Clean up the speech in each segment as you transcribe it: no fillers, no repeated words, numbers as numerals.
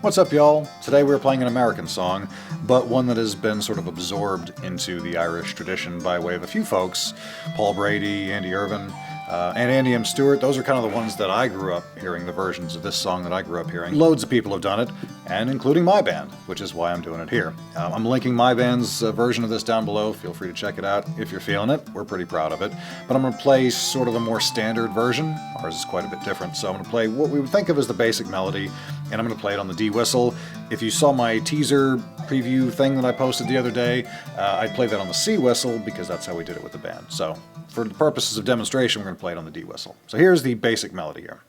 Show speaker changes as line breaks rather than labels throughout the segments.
What's up, y'all? Today we're playing an American song, but one that has been sort of absorbed into the Irish tradition by way of a few folks. Paul Brady, Andy Irvine, and Andy M Stewart. Those are kind of the ones that I grew up hearing, the versions of this song that I grew up hearing. Loads of people have done it, and including my band, which is why I'm doing it here. I'm linking my band's version of this down below. Feel free to check it out if you're feeling it. We're pretty proud of it. But I'm going to play sort of a more standard version. Ours is quite a bit different, so I'm going to play what we would think of as the basic melody, and I'm going to play it on the D whistle. If you saw my teaser preview thing that I posted the other day, I played that on the C whistle because that's how we did it with the band. So for the purposes of demonstration, we're going to play it on the D whistle. So here's the basic melody here.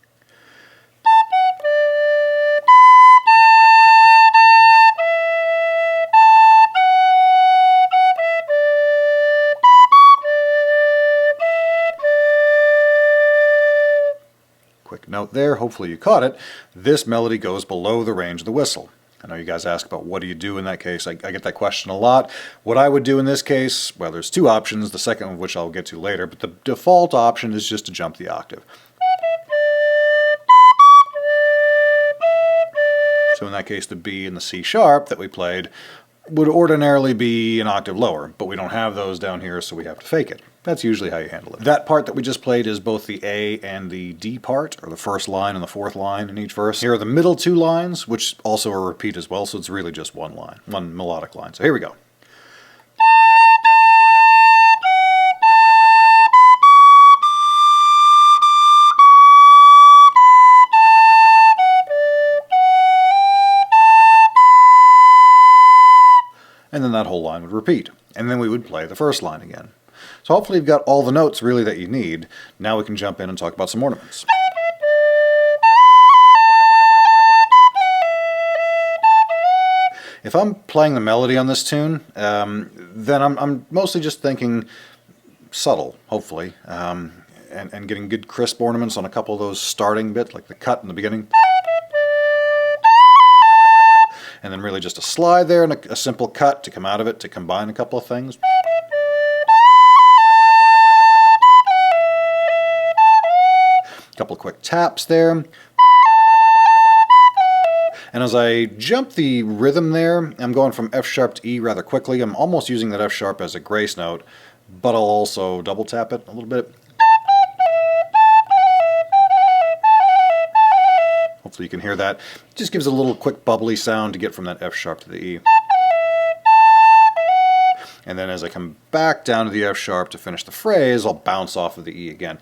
Quick note there, hopefully you caught it. This melody goes below the range of the whistle. I know you guys ask about what do you do in that case. I get that question a lot. What I would do in this case, well, there's two options, the second of which I'll get to later, but the default option is just to jump the octave. So in that case, the B and the C sharp that we played would ordinarily be an octave lower, but we don't have those down here, so we have to fake it. That's usually how you handle it. That part that we just played is both the A and the D part, or the first line and the fourth line in each verse. Here are the middle two lines, which also are a repeat as well, so it's really just one line, one melodic line. So here we go. And then that whole line would repeat. And then we would play the first line again. So hopefully you've got all the notes really that you need. Now we can jump in and talk about some ornaments. If I'm playing the melody on this tune, then I'm mostly just thinking subtle, hopefully, and getting good crisp ornaments on a couple of those starting bits, like the cut in the beginning. And then really just a slide there and a simple cut to come out of it to combine a couple of things. A couple of quick taps there. And as I jump the rhythm there, I'm going from F sharp to E rather quickly. I'm almost using that F sharp as a grace note, but I'll also double tap it a little bit. Hopefully you can hear that. It just gives a little quick bubbly sound to get from that F sharp to the E. And then as I come back down to the F sharp to finish the phrase, I'll bounce off of the E again.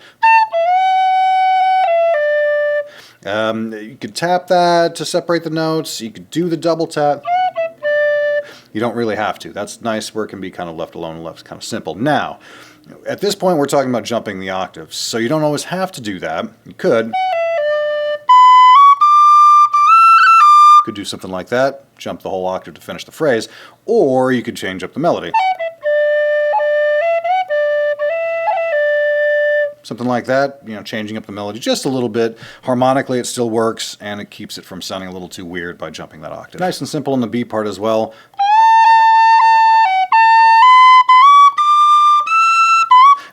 You could tap that to separate the notes. You could do the double tap. You don't really have to. That's nice where it can be kind of left alone and left kind of simple. Now, at this point we're talking about jumping the octaves, so you don't always have to do that. You could do something like that, jump the whole octave to finish the phrase, or you could change up the melody. Something like that, you know, changing up the melody just a little bit. Harmonically it still works, and it keeps it from sounding a little too weird by jumping that octave. Nice and simple in the B part as well.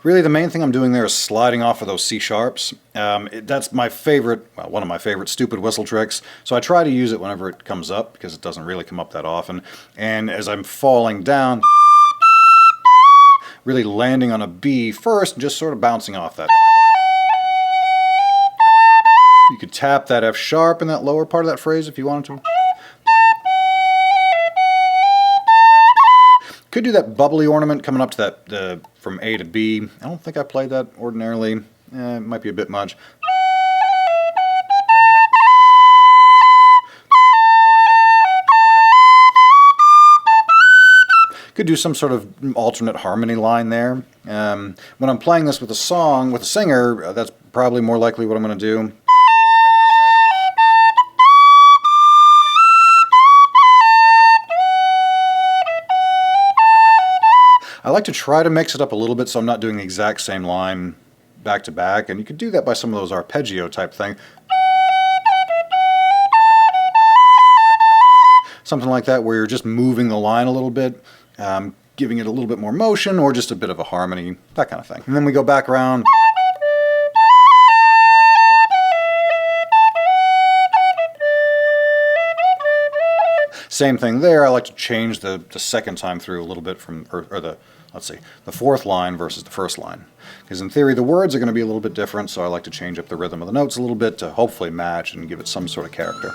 Really, the main thing I'm doing there is sliding off of those C sharps. That's my favorite, well, one of my favorite stupid whistle tricks. So I try to use it whenever it comes up because it doesn't really come up that often. And as I'm falling down, really landing on a B first and just sort of bouncing off that. You could tap that F sharp in that lower part of that phrase if you wanted to. Could do that bubbly ornament coming up to that from A to B. I don't think I played that ordinarily. It might be a bit much. Could do some sort of alternate harmony line there. When I'm playing this with a song, with a singer, that's probably more likely what I'm going to do. I like to try to mix it up a little bit so I'm not doing the exact same line back to back, and you could do that by some of those arpeggio type things. Something like that where you're just moving the line a little bit, giving it a little bit more motion or just a bit of a harmony, that kind of thing. And then we go back around. Same thing there. I like to change the second time through a little bit from, or the, let's see, the fourth line versus the first line. Because in theory the words are going to be a little bit different, so I like to change up the rhythm of the notes a little bit to hopefully match and give it some sort of character.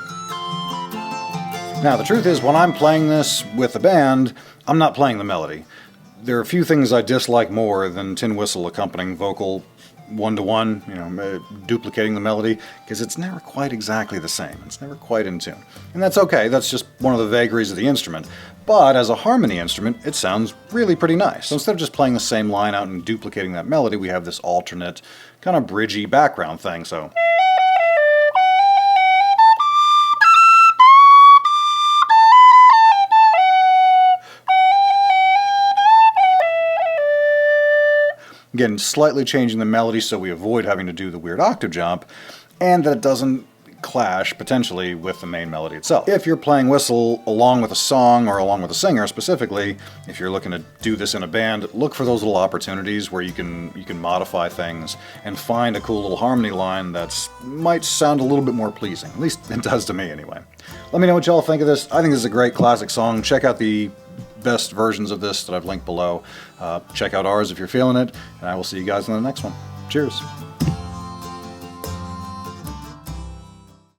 Now the truth is, when I'm playing this with the band, I'm not playing the melody. There are a few things I dislike more than tin whistle accompanying vocal one-to-one, you know, duplicating the melody, because it's never quite exactly the same. It's never quite in tune. And that's okay, that's just one of the vagaries of the instrument. But as a harmony instrument, it sounds really pretty nice. So instead of just playing the same line out and duplicating that melody, we have this alternate, kind of bridgy background thing, so... Again, slightly changing the melody so we avoid having to do the weird octave jump, and that it doesn't clash, potentially, with the main melody itself. If you're playing whistle along with a song, or along with a singer specifically, if you're looking to do this in a band, look for those little opportunities where you can modify things and find a cool little harmony line that might sound a little bit more pleasing. At least it does to me, anyway. Let me know what y'all think of this. I think this is a great classic song. Check out the best versions of this that I've linked below. Check out ours if you're feeling it, and I will see you guys in the next one. Cheers!